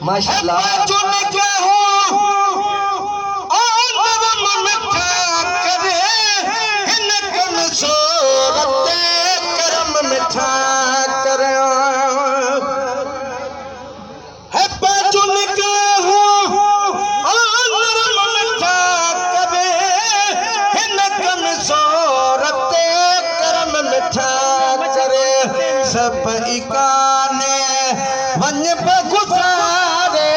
माशाल्लाह सब इकाने वंज पे गुजारे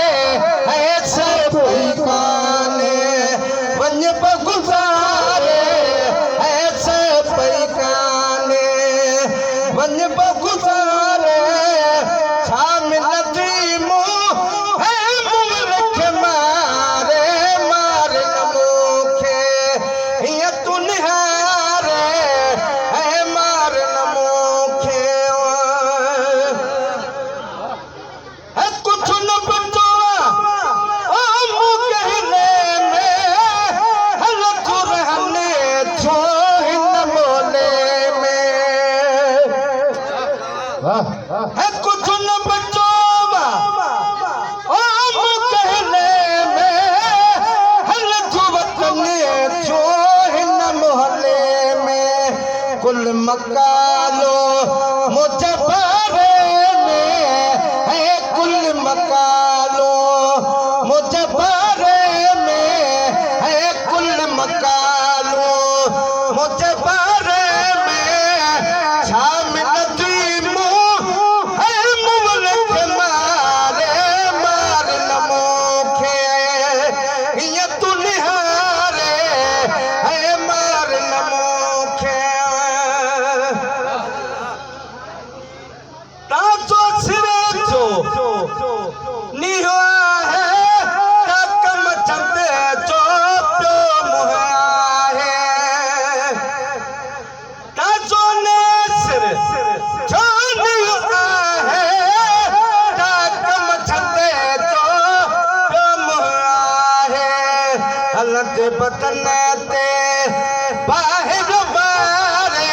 ऐसे इकाने वंज पे गुजारे ऐसे इकाने वंज पे गुजारे शामिल नदीमो है मुरख मारे मार नमोखे ये तू निहारे है मार नमोखे कुछ न बचो कहने में हलक रहने छो इन मोले में है कुछ न बचो कहने में हलक वतने छो इन मोहल्ले में कुल मकालो मुझे मकालो मुझे बारे में है कुल मकालो मुझे बारे में शामिल नदीमो है मुल्क मारे मार नमोखे ये तू निहारे है मार नमोखे ताजो सिरे निहो है कम चंदे जो प्यो मुहा है ताजो ने सिर जो निहो है कम चंदे जो प्यो मुहा है हलत बतन ते बाहर बारे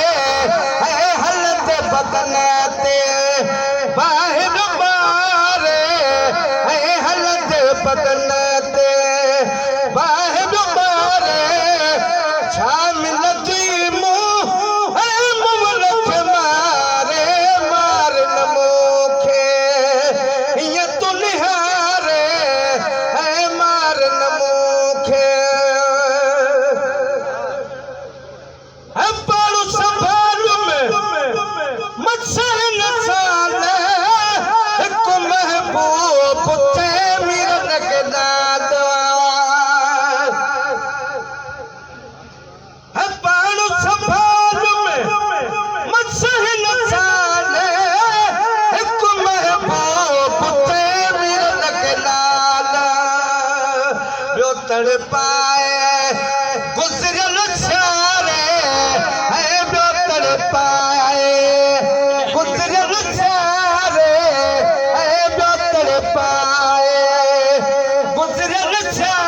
है हलत बतन ते बाहर बदन ते बाहर बारे शामिल नदीमो है मुल्क मारे मार नमोखे ये तू निहारे है मार नमोखे है पाड़ू संभाल में मच्छर नसाले एक महबूब तड़ पाए गुजरल सारे है तड़ पाए गुजरल सारे है तड़ पाए गुजरल सारे